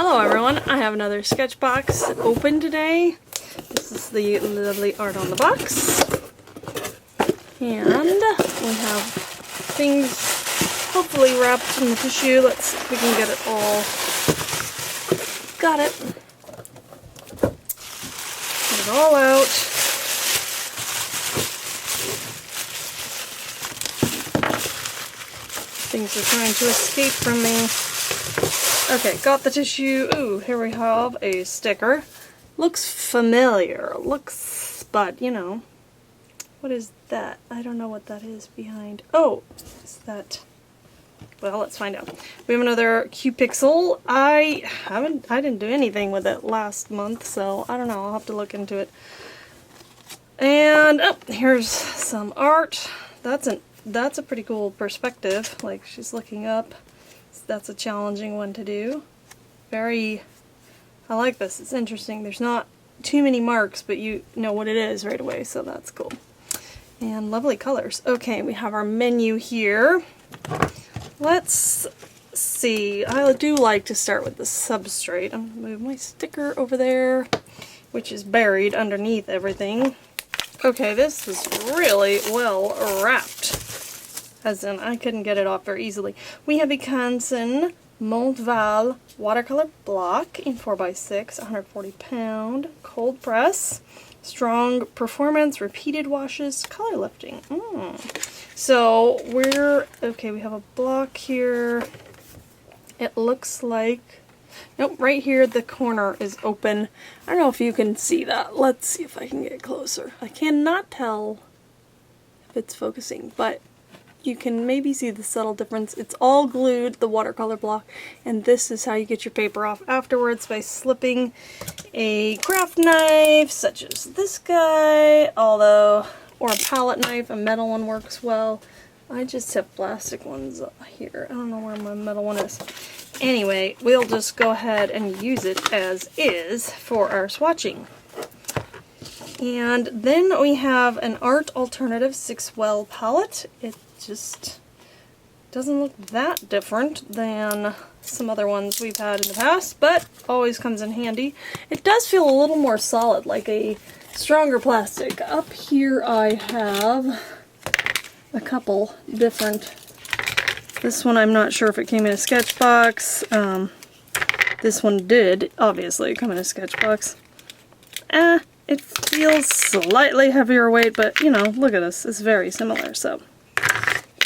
Hello everyone, I have another Sketchbox open today. This is the lovely art on the box. And we have things hopefully wrapped in the tissue. Let's see if we can get it all. Got it. Get it all out. Things are trying to escape from me. Okay, got the tissue. Ooh, here we have a sticker. Looks familiar. But you know, what is that? I don't know what that is behind. Oh, is that? Well, let's find out. We have another Q-Pixel. I didn't do anything with it last month, so I don't know. I'll have to look into it. And oh, here's some art. That's a pretty cool perspective. Like she's looking up. That's a challenging one to do. I like this. It's interesting. There's not too many marks, but you know what it is right away, so that's cool. And lovely colors. Okay, we have our menu here. Let's see. I do like to start with the substrate. I'm going to move my sticker over there, which is buried underneath everything. Okay, this is really well wrapped. As in, I couldn't get it off very easily. We have a Canson Montval watercolor block in 4x6, 140 pound, cold press, strong performance, repeated washes, color lifting. So we have a block here. It looks like, nope, right here the corner is open. I don't know if you can see that. Let's see if I can get closer. I cannot tell if it's focusing, but you can maybe see the subtle difference. It's all glued, the watercolor block, and this is how you get your paper off afterwards, by slipping a craft knife, such as this guy, or a palette knife. A metal one works well. I just have plastic ones here. I don't know where my metal one is. Anyway, we'll just go ahead and use it as is for our swatching. And then we have an Art Alternative 6-well palette. It just doesn't look that different than some other ones we've had in the past, but always comes in handy. It does feel a little more solid, like a stronger plastic. Up here I have a couple different. This one I'm not sure if it came in a Sketchbox. This one did obviously come in a Sketchbox. It feels slightly heavier weight, but you know, look at this. It's very similar, so.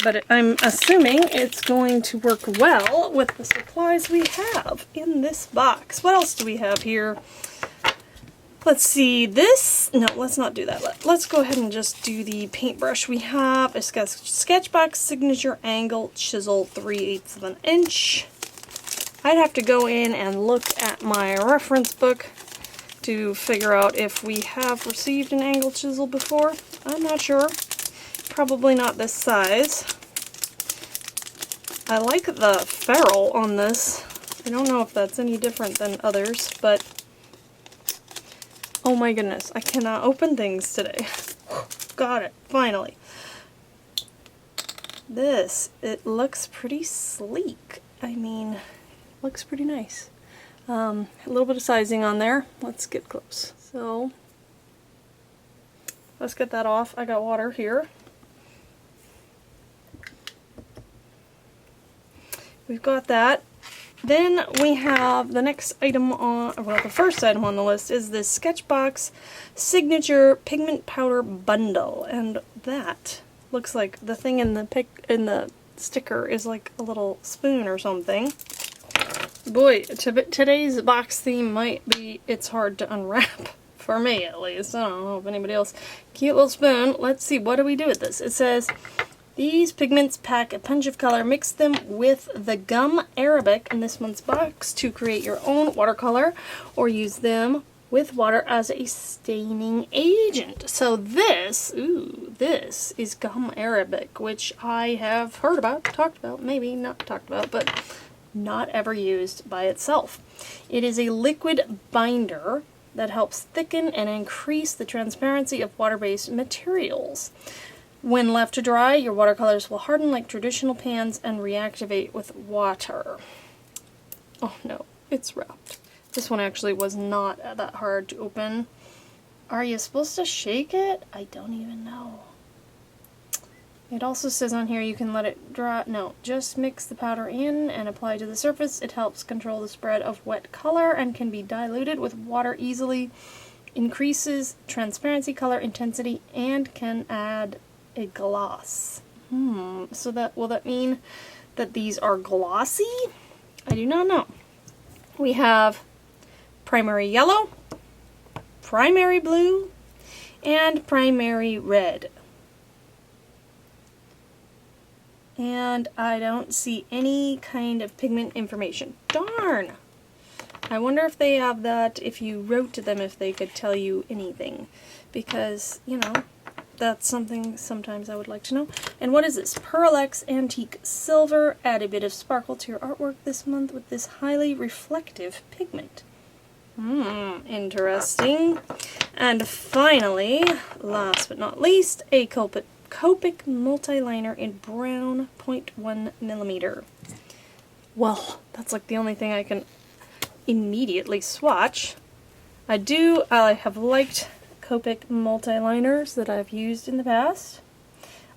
But I'm assuming it's going to work well with the supplies we have in this box. What else do we have here? Let's see, this, no, let's not do that. Let's go ahead and just do the paintbrush. We have a Sketchbox Signature Angle Chisel 3/8 of an inch. I'd have to go in and look at my reference book to figure out if we have received an angle chisel before. I'm not sure. Probably not this size. I like the ferrule on this. I don't know if that's any different than others, but oh my goodness, I cannot open things today. Got it, finally. It looks pretty sleek. I mean, looks pretty nice. A little bit of sizing on there. Let's get close. So, let's get that off. I got water here. We've got that. Then we have the next item on, well, the first item on the list is this Sketchbox Signature Pigment Powder Bundle, and that looks like the thing in the sticker is like a little spoon or something. Boy, today's box theme might be it's hard to unwrap. For me, at least. I don't know if anybody else. Cute little spoon. Let's see, what do we do with this? It says, these pigments pack a punch of color. Mix them with the gum arabic in this month's box to create your own watercolor, or use them with water as a staining agent. So this is gum arabic, which I have heard about, talked about, maybe not talked about, but not ever used by itself. It is a liquid binder that helps thicken and increase the transparency of water-based materials. When left to dry, your watercolors will harden like traditional pans and reactivate with water. Oh no, it's wrapped. This one actually was not that hard to open. Are you supposed to shake it? I don't even know. It also says on here you can let it dry. No, just mix the powder in and apply to the surface. It helps control the spread of wet color and can be diluted with water easily. Increases transparency, color intensity, and can add a gloss. So will that mean that these are glossy? I do not know. We have primary yellow, primary blue, and primary red. And I don't see any kind of pigment information. Darn! I wonder if they have that, if you wrote to them, if they could tell you anything. Because, you know, that's something sometimes I would like to know. And what is this? Pearl X Antique Silver. Add a bit of sparkle to your artwork this month with this highly reflective pigment. Interesting. And finally, last but not least, a Copic multi-liner in brown 0.1 millimeter. Well, that's like the only thing I can immediately swatch. I have liked Copic multi-liners that I've used in the past.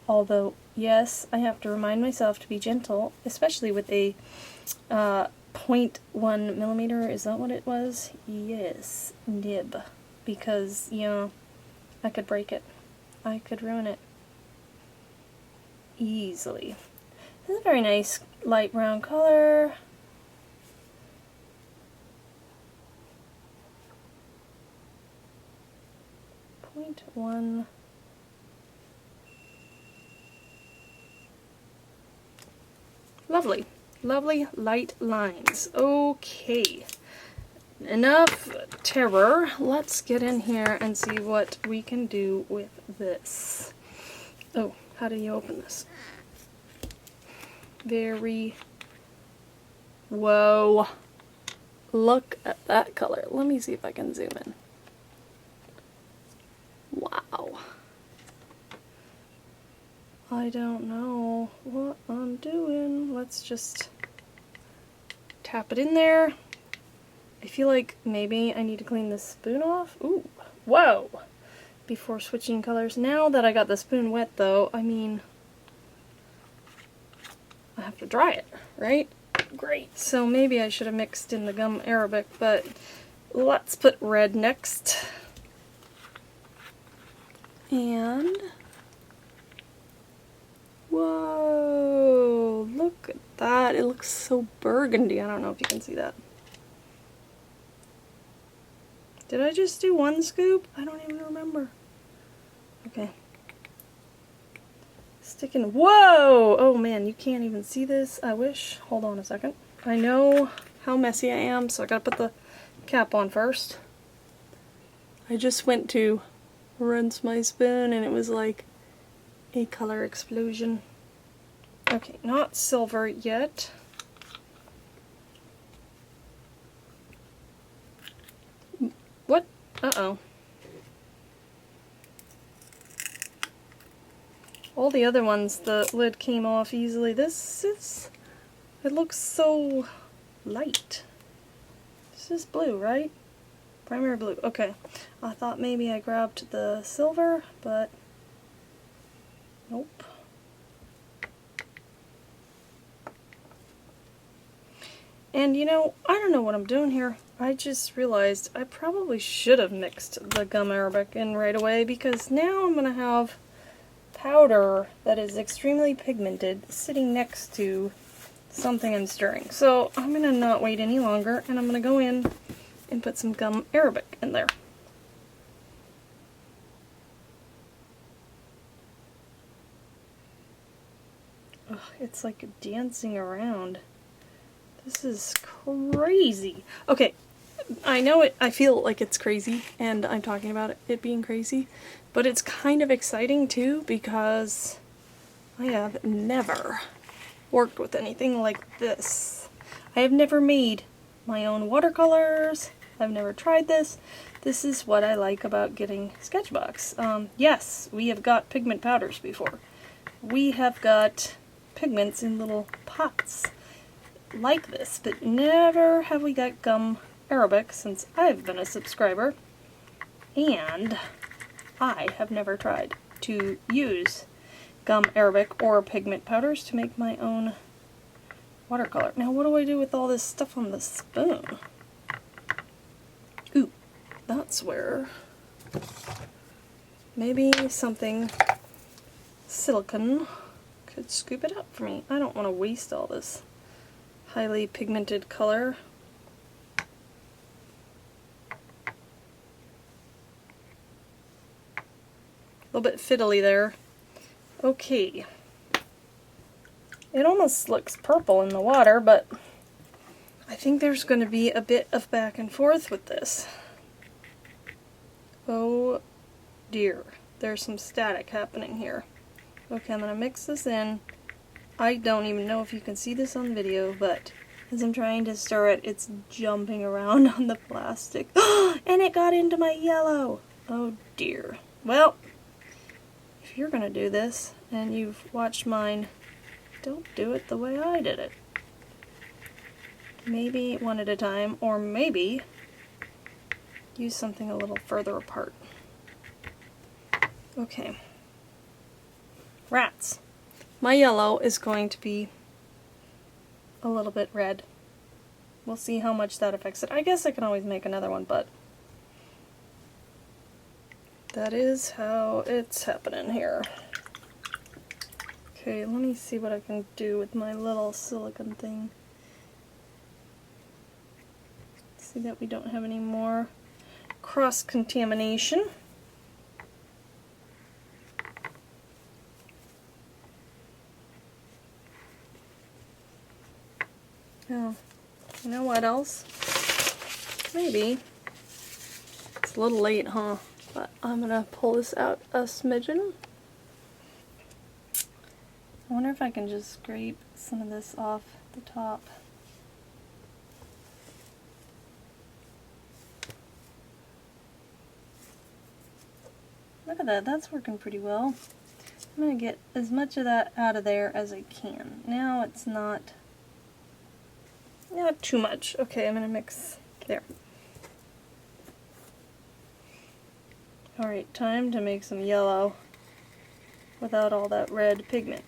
Although, yes, I have to remind myself to be gentle, especially with a 0.1 millimeter. Is that what it was? Yes, nib. Because, you know, I could break it. I could ruin it. Easily. This is a very nice light brown color. .1. Lovely. Lovely light lines. Okay. Enough terror. Let's get in here and see what we can do with this. Oh, how do you open this? Whoa. Look at that color. Let me see if I can zoom in. Wow. I don't know what I'm doing. Let's just tap it in there. I feel like maybe I need to clean this spoon off. Ooh. Whoa. Before switching colors. Now that I got the spoon wet though, I mean, I have to dry it, right? Great. So maybe I should have mixed in the gum arabic, but let's put red next. And whoa, look at that. It looks so burgundy. I don't know if you can see that. Did I just do one scoop? I don't even remember. Okay. Sticking. Whoa! Oh man, you can't even see this. I wish. Hold on a second. I know how messy I am, so I gotta put the cap on first. I just went to rinse my spoon and it was like a color explosion. Okay, not silver yet. What? Uh-oh. All the other ones, the lid came off easily. It looks so light. This is blue, right? Primary blue. Okay. I thought maybe I grabbed the silver, but nope. And you know, I don't know what I'm doing here. I just realized I probably should have mixed the gum arabic in right away, because now I'm going to have powder that is extremely pigmented sitting next to something I'm stirring. So I'm going to not wait any longer, and I'm going to go in and put some gum arabic in there. Ugh, it's like dancing around. This is crazy. Okay, I know it. I feel like it's crazy, and I'm talking about it being crazy, but it's kind of exciting too, because I have never worked with anything like this. I have never made my own watercolors. I've never tried this. This is what I like about getting Sketchbox. Yes, we have got pigment powders before. We have got pigments in little pots. like this, but never have we got gum Arabic since I've been a subscriber, and I have never tried to use gum Arabic or pigment powders to make my own watercolor. Now what do I do with all this stuff on the spoon? Ooh, that's where maybe something silicone could scoop it up for me. I don't want to waste all this highly pigmented color. A little bit fiddly there. Okay. It almost looks purple in the water, but I think there's going to be a bit of back and forth with this. Oh dear. There's some static happening here. Okay, I'm going to mix this in. I don't even know if you can see this on video, but as I'm trying to stir it, it's jumping around on the plastic. And it got into my yellow! Oh dear. Well, if you're going to do this, and you've watched mine, don't do it the way I did it. Maybe one at a time, or maybe use something a little further apart. Okay. Rats. My yellow is going to be a little bit red. We'll see how much that affects it. I guess I can always make another one, but that is how it's happening here. Okay, let me see what I can do with my little silicone thing. See that we don't have any more cross-contamination. Oh, you know what else? Maybe. It's a little late, huh? But I'm gonna pull this out a smidgen. I wonder if I can just scrape some of this off the top. Look at that, that's working pretty well. I'm going to get as much of that out of there as I can. Now it's not too much. Okay, I'm going to mix there. Alright, time to make some yellow without all that red pigment.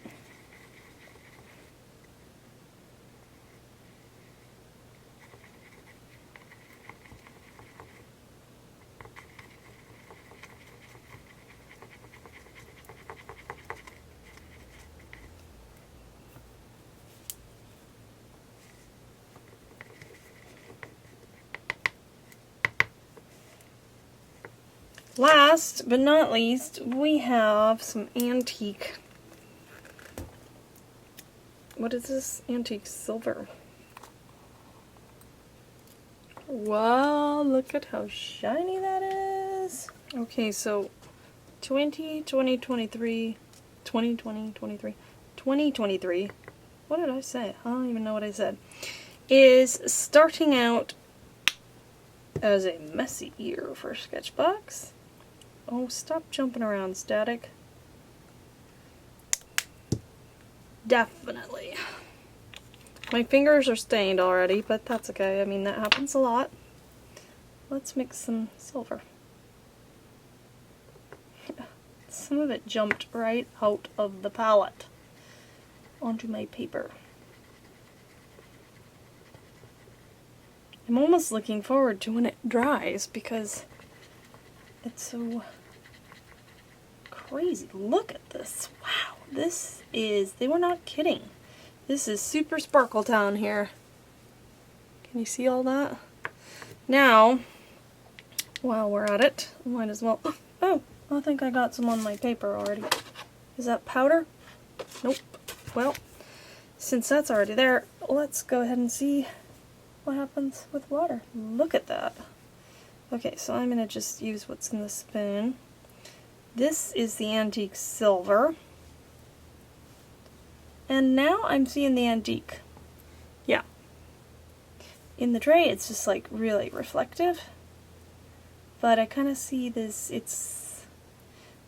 Last but not least, we have some antique. What is this? Antique silver. Wow, look at how shiny that is. Okay, so 2023, what did I say? I don't even know what I said. Is starting out as a messy year for Sketchbox. Oh, stop jumping around, static. Definitely. My fingers are stained already, but that's okay. I mean, that happens a lot. Let's mix some silver. Some of it jumped right out of the palette onto my paper. I'm almost looking forward to when it dries because it's so crazy. Look at this. Wow, this is, they were not kidding. This is super Sparkle Town here. Can you see all that? Now, while we're at it, I might as well, oh, I think I got some on my paper already. Is that powder? Nope. Well, since that's already there, let's go ahead and see what happens with water. Look at that. Okay, so I'm going to just use what's in the spoon. This is the antique silver. And now I'm seeing the antique. Yeah. In the tray it's just like really reflective. But I kind of see this, it's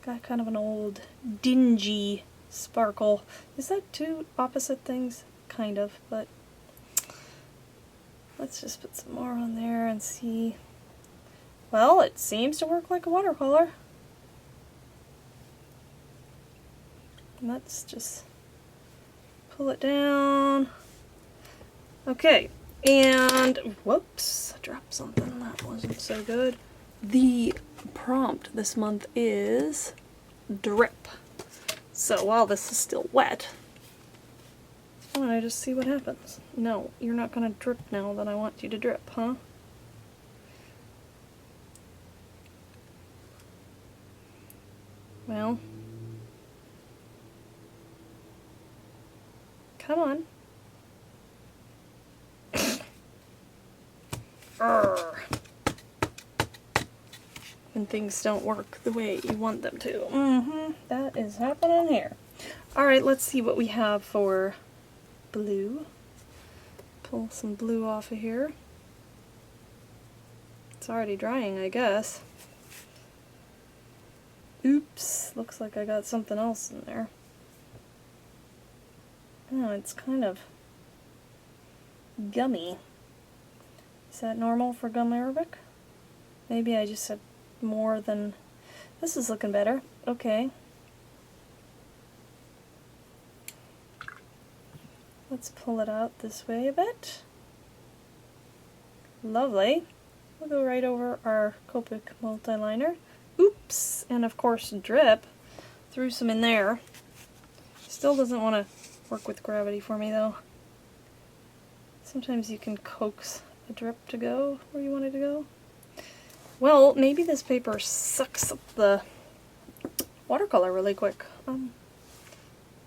got kind of an old dingy sparkle. Is that two opposite things? Kind of, but Let's just put some more on there and see. Well, it seems to work like a watercolor. Let's just pull it down. Okay, and whoops, I dropped something. That wasn't so good. The prompt this month is drip. So while this is still wet, why don't I just see what happens? No, you're not going to drip now that I want you to drip, huh? Well, come on. Urgh. When things don't work the way you want them to. That is happening here. Alright, let's see what we have for blue. Pull some blue off of here. It's already drying, I guess. Oops, looks like I got something else in there. Oh, it's kind of gummy. Is that normal for gum arabic? Maybe I just had more than... This is looking better. Okay. Let's pull it out this way a bit. Lovely. We'll go right over our Copic multi-liner. Oops! And of course drip. Threw some in there. Still doesn't want to work with gravity for me though. Sometimes you can coax a drip to go where you want it to go. Well, maybe this paper sucks up the watercolor really quick.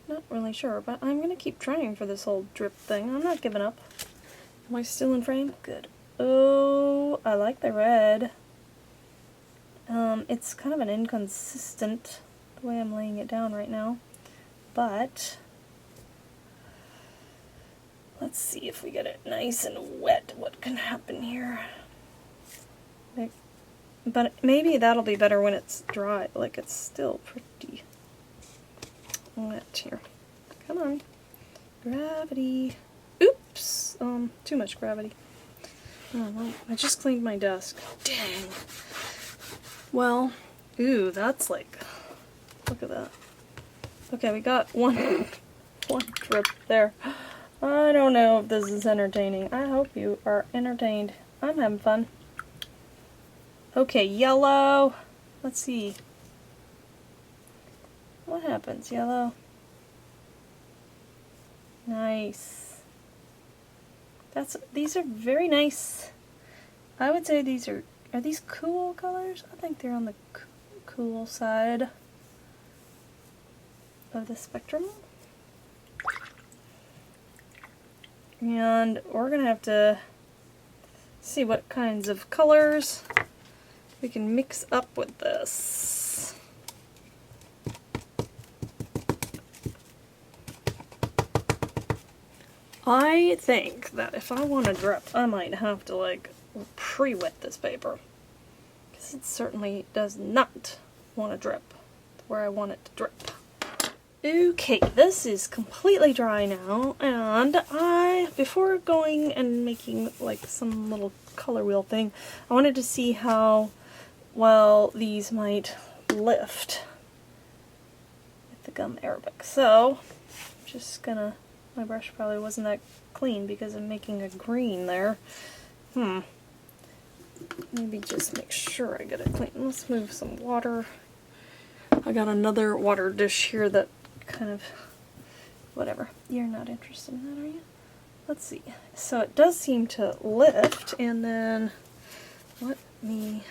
Not really sure, but I'm going to keep trying for this whole drip thing. I'm not giving up. Am I still in frame? Good. Oh, I like the red. It's kind of an inconsistent the way I'm laying it down right now, but let's see if we get it nice and wet, what can happen here. But maybe that'll be better when it's dry, like it's still pretty wet here. Come on. Gravity. Oops! Too much gravity. Oh, well, I just cleaned my desk. Dang. Well, ooh, that's like, look at that. Okay, we got one drip there. I don't know if this is entertaining. I hope you are entertained. I'm having fun. Okay, yellow. Let's see. What happens, yellow? Nice. These are very nice. I would say these are these cool colors? I think they're on the cool side of the spectrum. And we're gonna have to see what kinds of colors we can mix up with this. I think that if I want to drip, I might have to like pre-wet this paper, because it certainly does not want to drip where I want it to drip. Okay, this is completely dry now, and before going and making like some little color wheel thing, I wanted to see how well these might lift with the gum arabic. So, I'm just gonna, my brush probably wasn't that clean because I'm making a green there. Maybe just make sure I get it clean. Let's move some water. I got another water dish here that kind of, whatever. You're not interested in that, are you? Let's see. So it does seem to lift, and then let me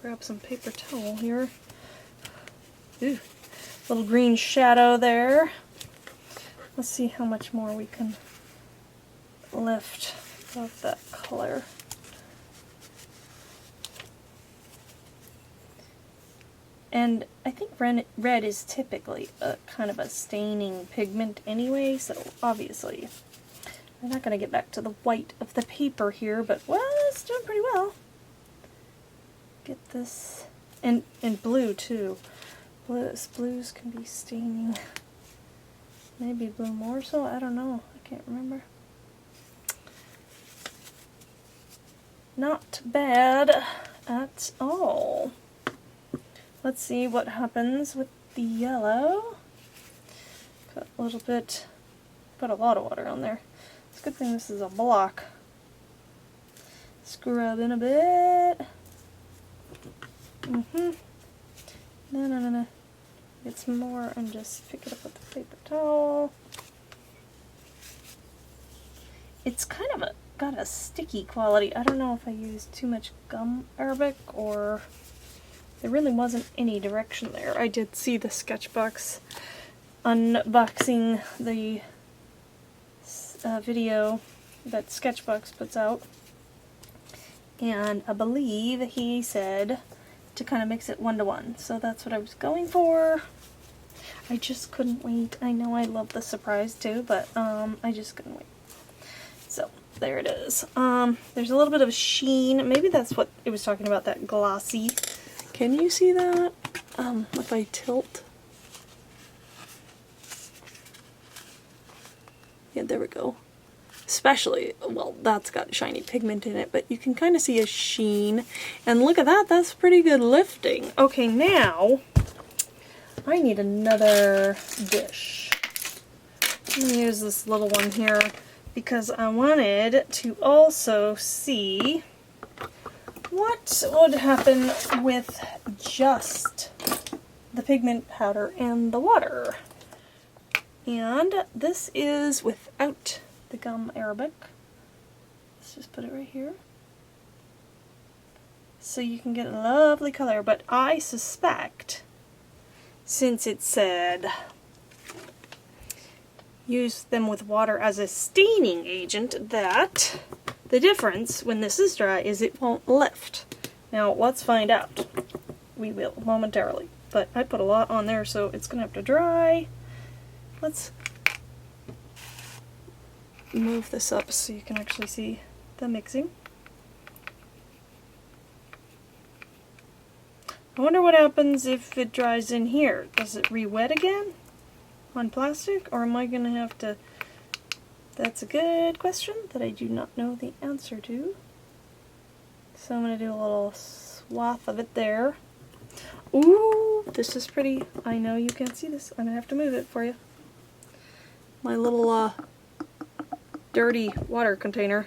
grab some paper towel here. Ooh, little green shadow there. Let's see how much more we can lift of that color. And I think red is typically a kind of a staining pigment anyway, so obviously I'm not going to get back to the white of the paper here, but well, it's doing pretty well. Get this, and blue too. Blues can be staining. Maybe blue more so, I don't know, I can't remember. not bad at all. Let's see what happens with the yellow. Put a little bit, put a lot of water on there. It's a good thing this is a block. Scrub in a bit. No. Get some more and just pick it up with the paper towel. It's kind of got a sticky quality. I don't know if I used too much gum arabic or there really wasn't any direction there. I did see the Sketchbox unboxing the video that Sketchbox puts out, and I believe he said to kind of mix it 1-to-1, so that's what I was going for. I just couldn't wait. I know I love the surprise too, but I just couldn't wait. So there it is. There's a little bit of a sheen. Maybe that's what it was talking about, that glossy. Can you see that? If I tilt. Yeah, there we go. Especially, well, that's got shiny pigment in it, but you can kind of see a sheen. And look at that, that's pretty good lifting. Okay, now I need another dish. I'm going to use this little one here because I wanted to also see what would happen with just the pigment powder and the water. And this is without the gum arabic. Let's just put it right here. So you can get a lovely color, but I suspect, since it said use them with water as a staining agent, that the difference when this is dry is it won't lift. Now let's find out. We will momentarily, but I put a lot on there, so it's gonna have to dry. Let's move this up so you can actually see the mixing. I wonder what happens if it dries in here. Does it re-wet again on plastic, or am I going to have to... That's a good question that I do not know the answer to. So I'm going to do a little swath of it there. Ooh, this is pretty. I know you can't see this. I'm going to have to move it for you. My little dirty water container.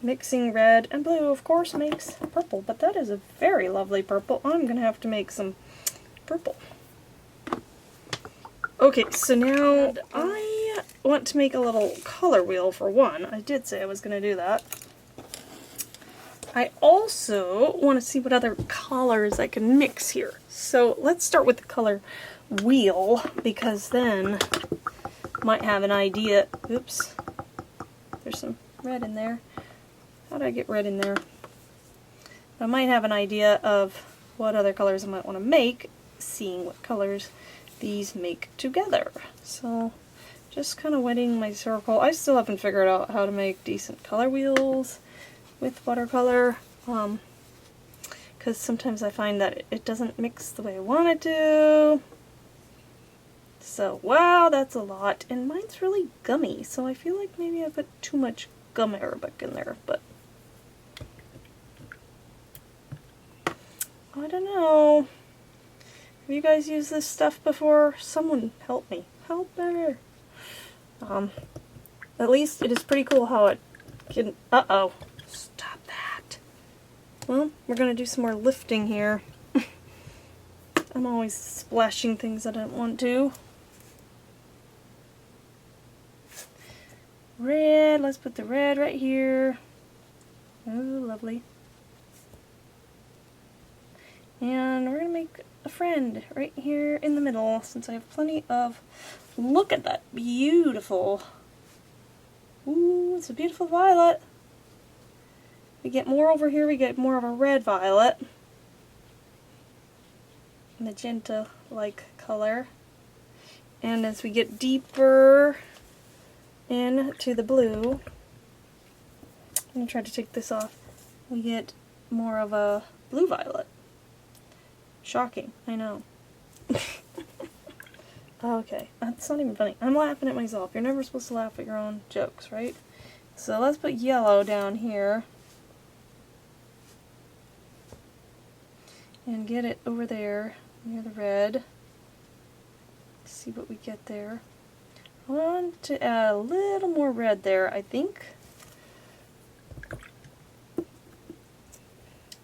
Mixing red and blue, of course, makes purple, but that is a very lovely purple. I'm going to have to make some purple. Okay, so now I want to make a little color wheel for one. I did say I was going to do that. I also want to see what other colors I can mix here. So let's start with the color wheel, because then I might have an idea. Oops, there's some red in there. How did I get red in there? I might have an idea of what other colors I might want to make, seeing what colors these make together. So just kind of wetting my circle. I still haven't figured out how to make decent color wheels with watercolor, because sometimes I find that it doesn't mix the way I want it to. So wow, that's a lot, and mine's really gummy, so I feel like maybe I put too much gum arabic in there, but I don't know. Have you guys used this stuff before? Someone help me. Help me. At least it is pretty cool how it can... Uh-oh. Stop that. Well, we're going to do some more lifting here. I'm always splashing things I don't want to. Red. Let's put the red right here. Oh, lovely. And we're going to make a friend right here in the middle, since I have plenty of... Look at that beautiful... Ooh, it's a beautiful violet. We get more over here, we get more of a red violet. Magenta-like color. And as we get deeper into the blue, I'm going to try to take this off, we get more of a blue violet. Shocking, I know. Okay, that's not even funny. I'm laughing at myself. You're never supposed to laugh at your own jokes, right? So let's put yellow down here. and get it over there near the red. See what we get there. I want to add a little more red there, I think. I'm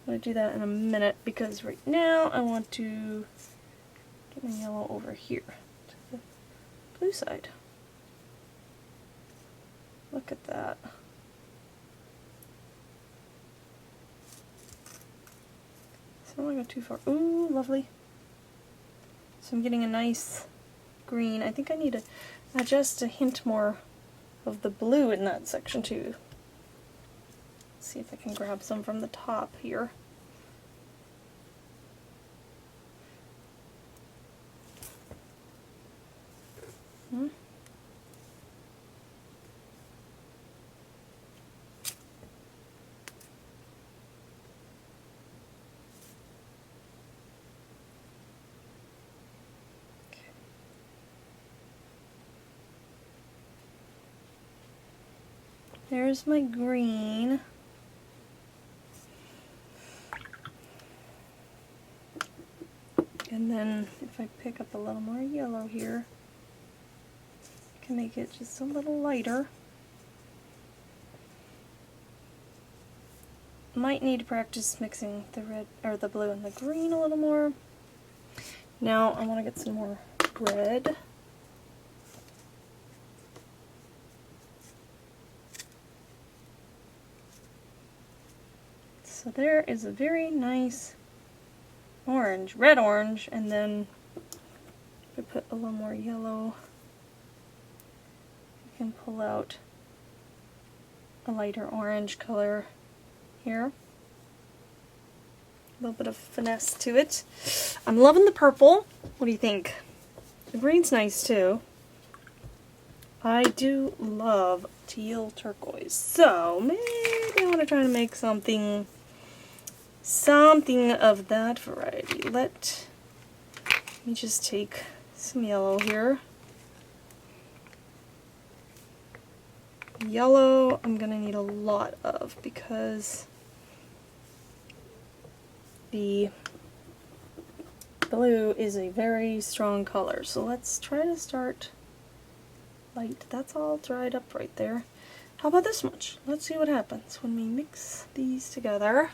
going to do that in a minute because right now I want to get my yellow over here to the blue side. Look at that. So I don't want to go too far. Ooh, lovely. So I'm getting a nice green. I think I need to adjust a hint more of the blue in that section too. Let's see if I can grab some from the top here. There's my green. And then if I pick up a little more yellow here, I can make it just a little lighter. Might need to practice mixing the red or the blue and the green a little more. Now I want to get some more red. So there is a very nice orange, red orange, and then if I put a little more yellow, I can pull out a lighter orange color here. A little bit of finesse to it. I'm loving the purple. What do you think? The green's nice too. I do love teal turquoise, so maybe I want to try to make something of that variety. Let me just take some yellow here. Yellow I'm gonna need a lot of because the blue is a very strong color. So let's try to start light. That's all dried up right there. How about this much? Let's see what happens when we mix these together.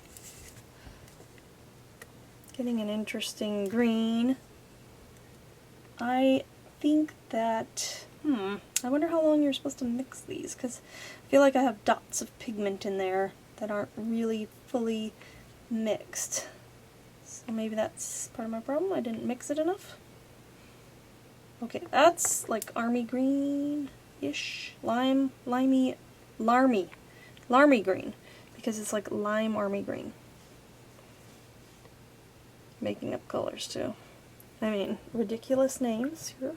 Getting an interesting green. I think that, I wonder how long you're supposed to mix these, because I feel like I have dots of pigment in there that aren't really fully mixed. So maybe that's part of my problem. I didn't mix it enough. Okay, that's like army green-ish, larmy green, because it's like lime army green. Making up colors too. I mean, ridiculous names here.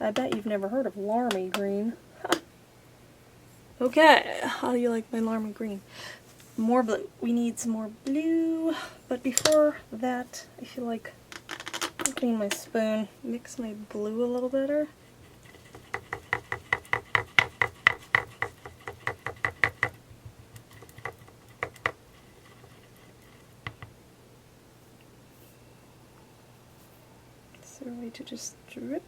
I bet you've never heard of larmy green. Huh. Okay, how do you like my larmy green? More blue. We need some more blue, but before that, I feel like I'll clean my spoon, mix my blue a little better. Is there a way to just drip?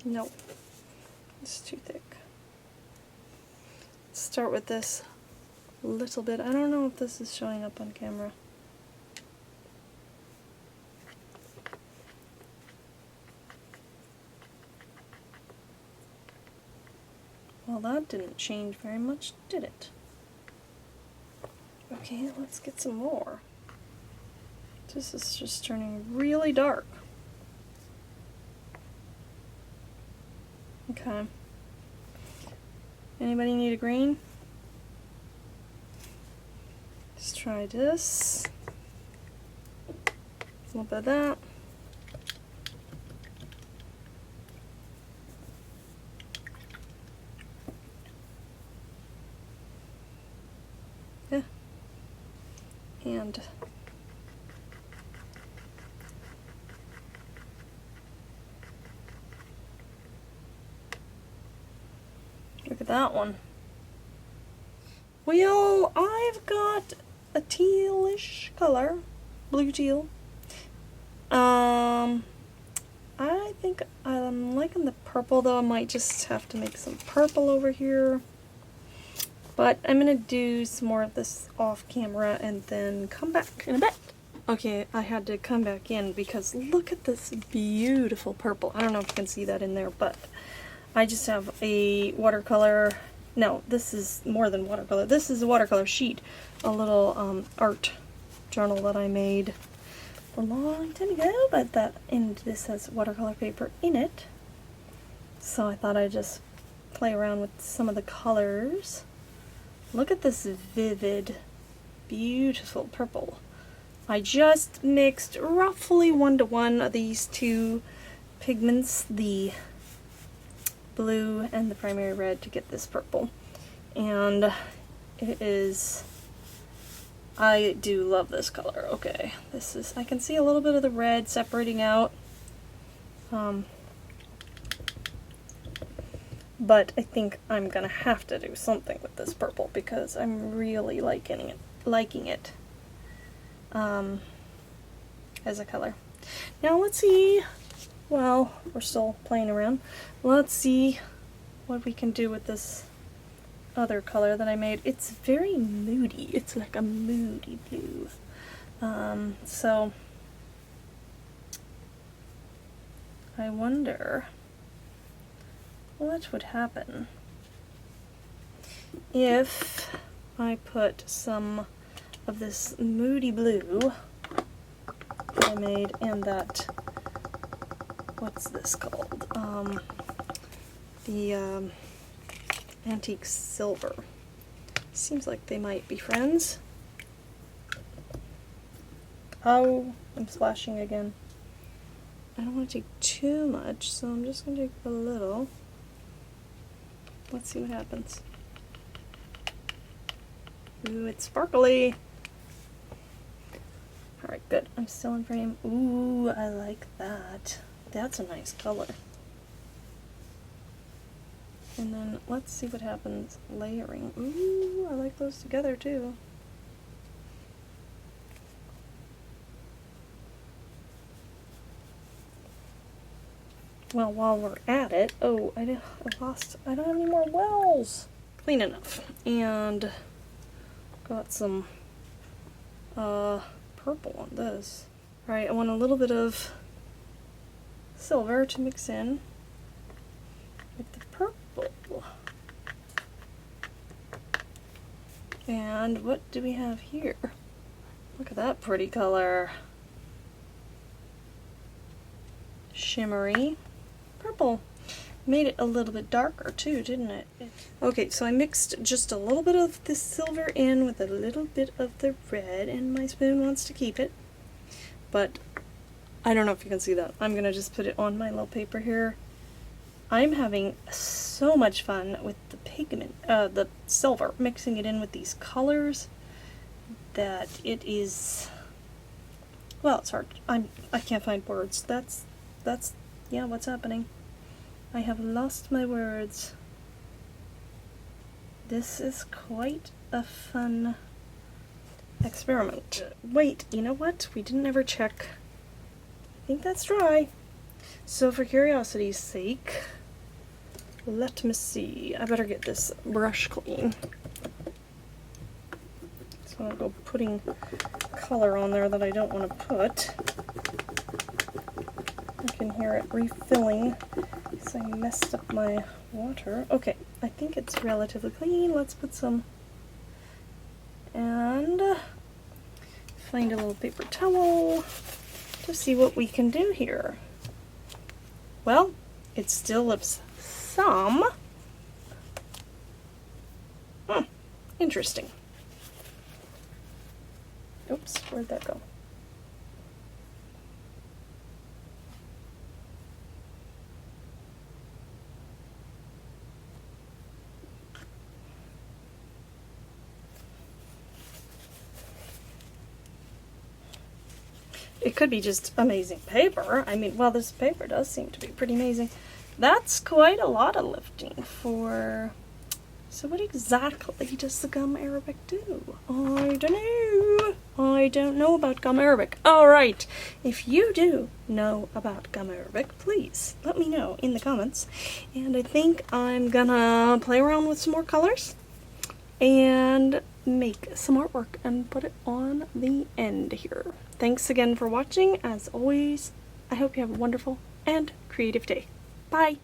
No, it's too thick. Let's start with this little bit. I don't know if this is showing up on camera. Well, that didn't change very much, did it? Okay, let's get some more. This is just turning really dark. Okay. Anybody need a green? Let's try this. A little bit of that. Yeah. And look at that one. Well, I've got a tealish color, blue teal. I think I'm liking the purple, though. I might just have to make some purple over here. But I'm going to do some more of this off camera and then come back in a bit. Okay, I had to come back in because look at this beautiful purple. I don't know if you can see that in there, but I just have a watercolor. No, this is more than watercolor. This is a watercolor sheet. A little art journal that I made a long time ago, but this has watercolor paper in it. So I thought I'd just play around with some of the colors. Look at this vivid, beautiful purple. I just mixed roughly 1-to-1 of these two pigments, the blue and the primary red, to get this purple. And it is, I do love this color. Okay, this is, I can see a little bit of the red separating out. But I think I'm gonna have to do something with this purple because I'm really liking it as a color. Now let's see, well, we're still playing around. Let's see what we can do with this other color that I made. It's very moody. It's like a moody blue. So I wonder what would happen if I put some of this moody blue that I made in that, what's this called? The antique silver. Seems like they might be friends. Oh, I'm splashing again. I don't want to take too much, so I'm just going to take a little. Let's see what happens. Ooh, it's sparkly. Alright, good. I'm still in frame. Ooh, I like that. That's a nice color. And then let's see what happens layering. Ooh, I like those together too. Well, while we're at it, oh, I don't have any more wells. Clean enough. And got some purple on this. Alright, I want a little bit of silver to mix in with the purple. And what do we have here? Look at that pretty color. Shimmery purple. Made it a little bit darker too, didn't it? Okay, so I mixed just a little bit of this silver in with a little bit of the red, and my spoon wants to keep it. But I don't know if you can see that. I'm gonna just put it on my little paper here. I'm having so much fun with the pigment, the silver, mixing it in with these colors that it is, well, it's hard. I can't find words. That's, yeah, what's happening? I have lost my words. This is quite a fun experiment. Wait, you know what? We didn't ever check. I think that's dry. So for curiosity's sake, let me see. I better get this brush clean. So I'll go putting color on there that I don't want to put. I can hear it refilling because I messed up my water. Okay, I think it's relatively clean. Let's put some, and find a little paper towel to see what we can do here. Well, it still looks some. Interesting. Oops, where'd that go? It could be just amazing paper. I mean, well, this paper does seem to be pretty amazing. That's quite a lot of lifting for So what exactly does the gum arabic do? I don't know. I don't know about gum arabic. Alright, if you do know about gum arabic, please let me know in the comments. And I think I'm gonna play around with some more colors and make some artwork and put it on the end here. Thanks again for watching. As always, I hope you have a wonderful and creative day. Bye!